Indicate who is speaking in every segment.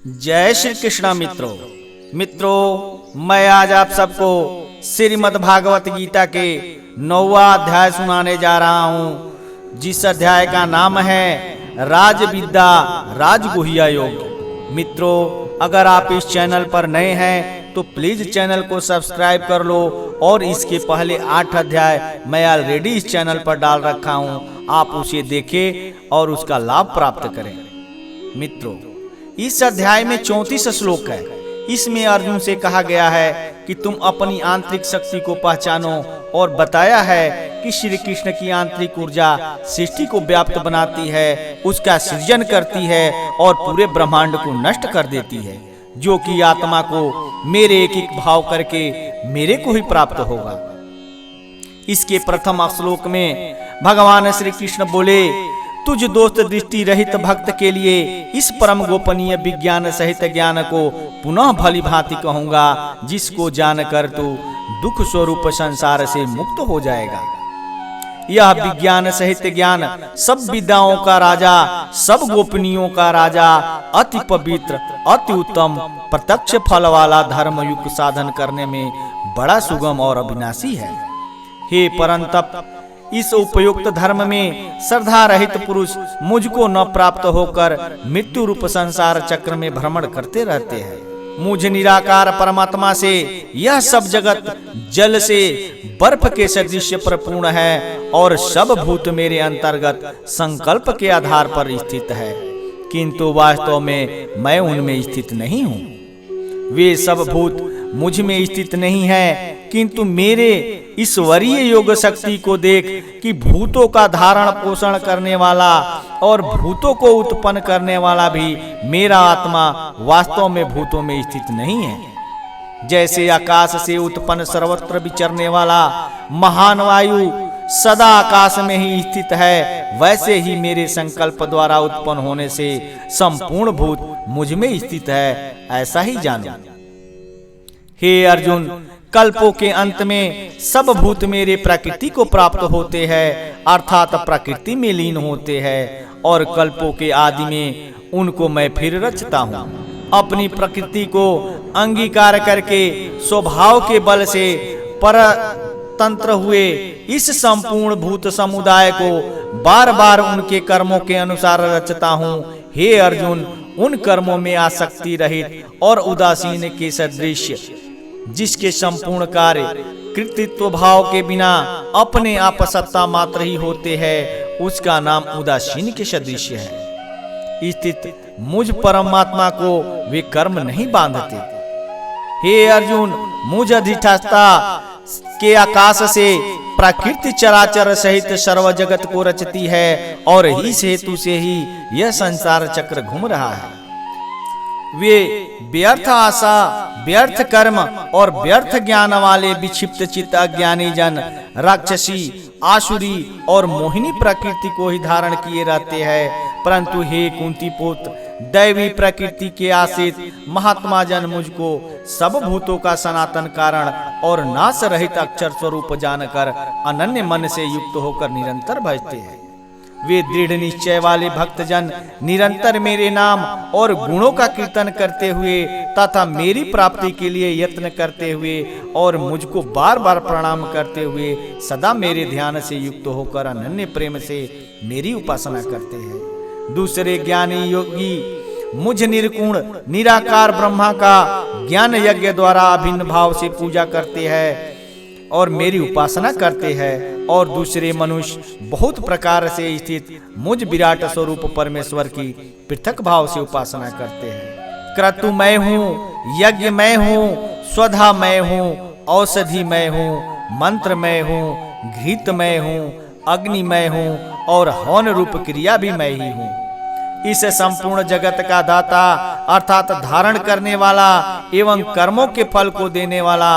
Speaker 1: जय श्री कृष्णा मित्रों, मैं आज आप सबको श्रीमद् भागवत गीता के 9वां अध्याय सुनाने जा रहा हूँ, जिस अध्याय का नाम है राज विद्या राजगुह्य योग। मित्रों, अगर आप इस चैनल पर नए हैं तो प्लीज चैनल को सब्सक्राइब कर लो और इसके पहले 8 अध्याय मैं ऑलरेडी इस चैनल पर डाल रखा हूँ, आप उसे देखें और उसका लाभ प्राप्त करें। मित्रों, इस अध्याय में 34 श्लोक है। इसमें अर्जुन से कहा गया है कि तुम अपनी आंतरिक शक्ति को पहचानो और बताया है कि श्री कृष्ण की आंतरिक ऊर्जा सृष्टि को व्याप्त बनाती है, उसका सृजन करती है और पूरे ब्रह्मांड को नष्ट कर देती है, जो कि आत्मा को मेरे एक एक भाव करके मेरे को ही प्राप्त होगा। इसके प्रथम श्लोक में भगवान श्री कृष्ण बोले, तुझ दोस्त दृष्टि रहित भक्त के लिए इस परम गोपनीय विज्ञान सहित ज्ञान को पुनः भली भांति कहूंगा, जिसको जानकर तू दुख स्वरूप संसार से मुक्त हो जाएगा। यह विज्ञान सहित ज्ञान सब विद्याओं का राजा, सब गोपनीयों का राजा, अति पवित्र, अति उत्तम, प्रत्यक्ष फल वाला धर्म युक्त साधन करने में बड़ा सुगम और अविनाशी है। हे परंतप, इस उपयुक्त धर्म में श्रद्धा रहित पुरुष मुझको न प्राप्त होकर मृत्यु रूप संसार चक्र में भ्रमण करते रहते हैं। मुझ निराकार परमात्मा से यह सब जगत जल से बर्फ के सदृश पर पूर्ण है और सब भूत मेरे अंतर्गत संकल्प के आधार पर स्थित है, किंतु वास्तव में मैं उनमें स्थित नहीं हूँ। वे सब भूत मुझ में स्थित नहीं है, किंतु मेरे ईश्वरीय योग शक्ति को देख कि भूतों का धारण पोषण करने वाला और भूतों को उत्पन्न करने वाला भी मेरा आत्मा वास्तव में भूतों में स्थित नहीं है। जैसे आकाश से उत्पन्न सर्वत्र विचरने वाला महान वायु सदा आकाश में ही स्थित है, वैसे ही मेरे संकल्प द्वारा उत्पन्न होने से संपूर्ण भूत मुझ में स्थित है, ऐसा ही जानो। हे अर्जुन, कल्पों के अंत में सब भूत मेरे प्रकृति को प्राप्त होते हैं, अर्थात प्रकृति में लीन होते हैं, और कल्पों के आदि में उनको मैं फिर रचता हूँ। अपनी प्रकृति को अंगीकार करके स्वभाव के बल से परतंत्र हुए इस संपूर्ण भूत समुदाय को बार बार उनके कर्मों के अनुसार रचता हूँ। हे अर्जुन, उन कर्मों में आसक्ति रहित और उदासीन के सदृश, जिसके संपूर्ण कार्य कृतित्व भाव के बिना अपने आप सत्ता मात्र ही होते हैं, उसका नाम उदासीन के सदृश है। स्थित मुझ परमात्मा को वे कर्म नहीं बांधते। हे अर्जुन, मुझ अधिष्ठाता के आकाश से प्रकृति चराचर सहित सर्व जगत को रचती है और इस हेतु से ही यह संसार चक्र घूम रहा है। वे व्यर्थ आशा, व्यर्थ कर्म और व्यर्थ ज्ञान वाले विक्षिप्त चित्त अज्ञानी जन राक्षसी, आसुरी और मोहिनी प्रकृति को ही धारण किए रहते हैं। परंतु हे कुंती पुत्र, दैवी प्रकृति के आश्रित महात्मा जन मुझको सब भूतों का सनातन कारण और नाश रहित अक्षर स्वरूप जानकर अनन्य मन से युक्त होकर निरंतर भजते हैं। वे दृढ़ निश्चय वाले भक्तजन निरंतर मेरे नाम और गुणों का कीर्तन करते हुए तथा मेरी प्राप्ति के लिए यत्न करते हुए और मुझको बार बार प्रणाम करते हुए सदा मेरे ध्यान से युक्त होकर अनन्य प्रेम से मेरी उपासना करते हैं। दूसरे ज्ञानी योगी मुझ निर्गुण निराकार ब्रह्मा का ज्ञान यज्ञ द्वारा अभिन्न भाव से पूजा करते हैं और मेरी उपासना करते हैं, और दूसरे मनुष्य बहुत प्रकार से स्थित मुझ विराट स्वरूप परमेश्वर की पृथक भाव से उपासना करते हैं। क्रतु मैं हूँ, यज्ञ मैं हूँ, स्वधा मैं हूँ, औषधि मैं हूँ, मंत्र मैं हूँ, घृत मैं हूँ, अग्नि मैं हूँ और हवन रूप क्रिया भी मैं ही हूँ। इस संपूर्ण जगत का दाता अर्थात धारण करने वाला एवं कर्मों के फल को देने वाला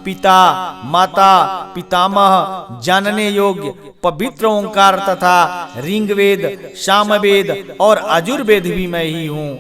Speaker 1: पिता, माता, पितामह, जानने योग्य पवित्र ओंकार तथा ऋग्वेद, सामवेद और यजुर्वेद भी मैं ही हूँ।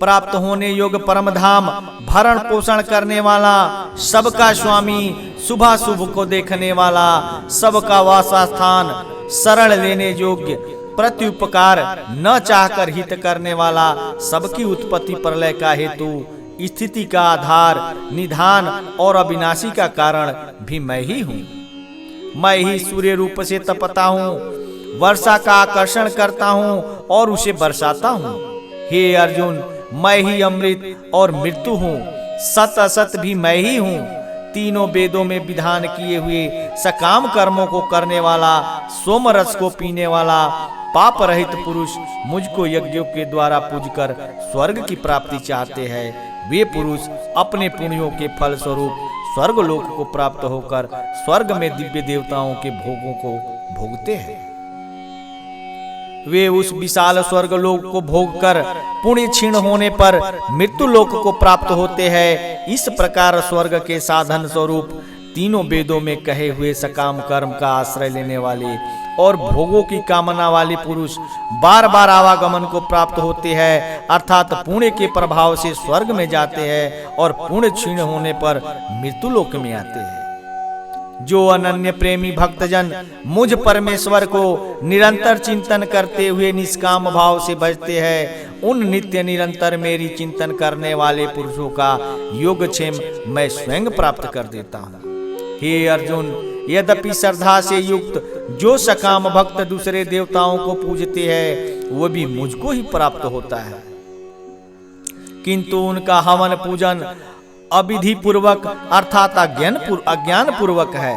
Speaker 1: प्राप्त होने योग्य परम धाम, भरण पोषण करने वाला, सबका स्वामी, शुभाशुभ को देखने वाला, सबका वासस्थान, शरण लेने योग्य, प्रत्युपकार न चाहकर हित करने वाला, सबकी उत्पत्ति प्रलय का हेतु, स्थिति का आधार, निधान और अविनाशी का कारण भी मैं ही हूँ। मैं ही सूर्य रूप से तपता हूँ, वर्षा का आकर्षण करता हूँ और उसे बरसाता हूँ। हे अर्जुन, मैं ही अमृत और मृत्यु हूँ, सत असत भी मैं ही हूँ। तीनों वेदों में विधान किए हुए सकाम कर्मों को करने वाला, सोम रस को पीने वाला, पाप रहित पुरुष मुझको यज्ञों के द्वारा पूजकर स्वर्ग की प्राप्ति चाहते हैं। वे पुरुष अपने पुण्यों के फल स्वरूप स्वर्ग लोक को प्राप्त होकर स्वर्ग में दिव्य देवताओं के भोगों को भोगते हैं। वे उस विशाल स्वर्ग लोक को भोग कर पुण्य क्षीण होने पर मृत्यु लोक को प्राप्त होते हैं। इस प्रकार स्वर्ग के साधन स्वरूप तीनों वेदों में कहे हुए सकाम कर्म का आश्रय लेने वाले और भोगों की कामना वाले पुरुष बार बार आवागमन को प्राप्त होते हैं, अर्थात पुण्य के प्रभाव से स्वर्ग में जाते हैं और पुण्य क्षीण होने पर मृत्यु लोक में आते हैं। जो अनन्य प्रेमी भक्तजन मुझ परमेश्वर को निरंतर चिंतन करते हुए निष्काम भाव से भजते हैं, उन नित्य निरंतर मेरी चिंतन करने वाले पुरुषों का योगक्षेम मैं स्वयं प्राप्त कर देता हूँ। हे अर्जुन, यद्यपि श्रद्धा से युक्त जो सकाम भक्त दूसरे देवताओं को पूजते हैं, वो भी मुझको ही प्राप्त होता है, किंतु उनका हवन पूजन अविधि पूर्वक अर्थात अज्ञान पूर्वक है,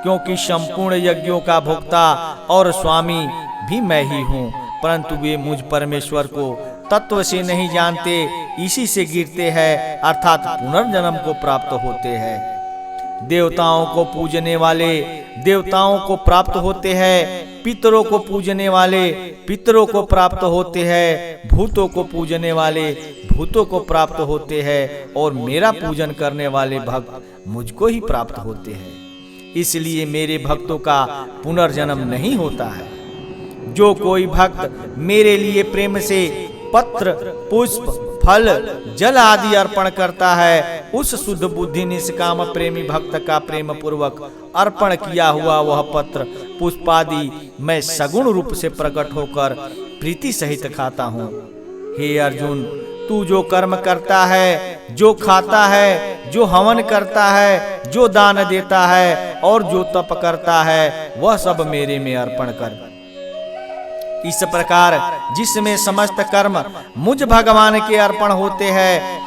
Speaker 1: क्योंकि संपूर्ण यज्ञों का भोक्ता और स्वामी भी मैं ही हूँ, परंतु वे मुझ परमेश्वर को तत्व से नहीं जानते, इसी से गिरते हैं अर्थात पुनर्जन्म को प्राप्त होते हैं। देवताओं को पूजने वाले देवताओं को प्राप्त होते हैं, पितरों को पूजने वाले पितरों को प्राप्त होते हैं, भूतों को पूजने वाले भूतों को प्राप्त होते हैं और मेरा पूजन करने वाले भक्त मुझको ही प्राप्त होते हैं। इसलिए मेरे भक्तों का पुनर्जन्म नहीं होता है। जो कोई भक्त मेरे लिए प्रेम से पत्र, पुष्प, फल, जल आदि अर्पण करता है, उस शुद्ध बुद्धि निष्काम प्रेमी भक्त का प्रेम पूर्वक अर्पण किया हुआ वह पत्र, पुष्प आदि मैं सगुण रूप से प्रकट होकर प्रीति सहित खाता हूँ। हे अर्जुन, तू जो कर्म करता है, जो खाता है, जो हवन करता है, जो दान देता है और जो तप करता है, वह सब मेरे में अर्पण कर। इस प्रकार जिसमें समस्त कर्म मुझ भगवान के अर्पण होते हैं,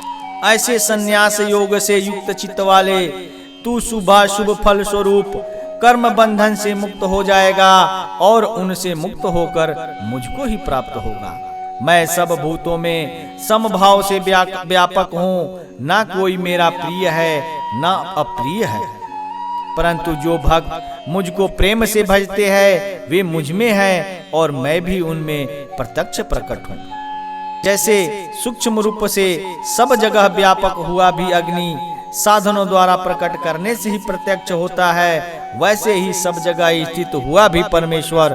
Speaker 1: ऐसे संन्यास योग से युक्त चित्त वाले तू शुभाशुभ फल स्वरूप कर्म बंधन से मुक्त हो जाएगा और उनसे मुक्त होकर मुझको ही प्राप्त होगा। मैं सब भूतों में समभाव से व्यापक हूँ, ना कोई मेरा प्रिय है ना अप्रिय है, परंतु जो भक्त मुझको प्रेम से भजते हैं वे मुझ में हैं और मैं भी उनमें प्रत्यक्ष प्रकट हूँ। जैसे सूक्ष्म रूप से सब जगह व्यापक हुआ भी अग्नि साधनों द्वारा प्रकट करने से ही प्रत्यक्ष होता है, वैसे ही सब जगह स्थित हुआ भी परमेश्वर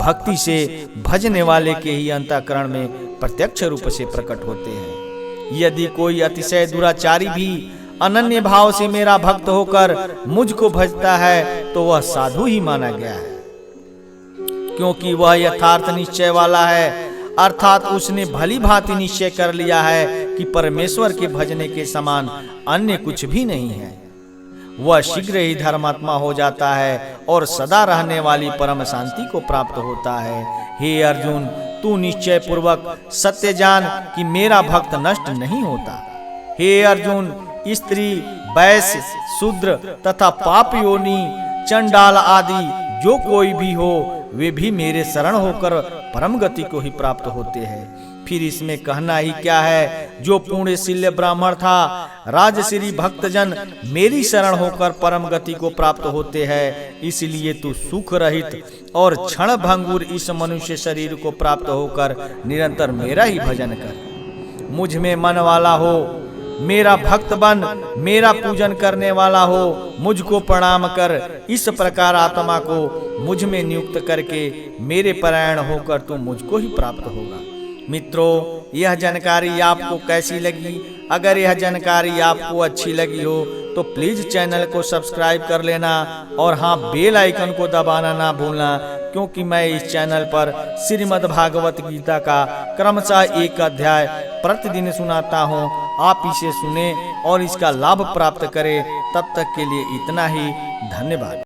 Speaker 1: भक्ति से भजने वाले के ही अंतःकरण में प्रत्यक्ष रूप से प्रकट होते हैं। यदि कोई अतिशय दुराचारी भी अनन्य भाव से मेरा भक्त होकर मुझको भजता है तो वह साधु ही माना गया है, क्योंकि वह यथार्थ निश्चय वाला है, अर्थात उसने भली भांति निश्चय कर लिया है कि परमेश्वर के भजने के समान अन्य कुछ भी नहीं है। वह शीघ्र ही धर्मात्मा हो जाता है और सदा रहने वाली परम शांति को प्राप्त होता है। हे अर्जुन, तू निश्चय पूर्वक सत्य जान कि मेरा भक्त नष्ट नहीं होता। हे अर्जुन, स्त्री, वैश्य, शूद्र तथा पाप योनि, चंडाल आदि जो कोई भी हो, वे भी मेरे शरण होकर परम गति को ही प्राप्त होते हैं। फिर इसमें कहना ही क्या है, जो पुण्यशील ब्राह्मण था, राजश्री भक्तजन मेरी शरण होकर परम गति को प्राप्त होते हैं। इसलिए तू सुख रहित और क्षण भंगुर इस मनुष्य शरीर को प्राप्त होकर निरंतर मेरा ही भजन कर। मुझ में मन वाला हो, मेरा भक्त बन, मेरा पूजन करने वाला हो, मुझको प्रणाम कर। इस प्रकार आत्मा को मुझ में नियुक्त करके मेरे परायण होकर तू मुझको ही प्राप्त होगा। मित्रों, यह जानकारी आपको कैसी लगी? अगर यह जानकारी आपको अच्छी लगी हो तो प्लीज चैनल को सब्सक्राइब कर लेना और हाँ, बेल आइकन को दबाना ना भूलना, क्योंकि मैं इस चैनल पर श्रीमद् भागवत गीता का क्रमशः एक अध्याय प्रतिदिन सुनाता हूँ। आप इसे सुने और इसका लाभ प्राप्त करें। तब तक के लिए इतना ही। धन्यवाद।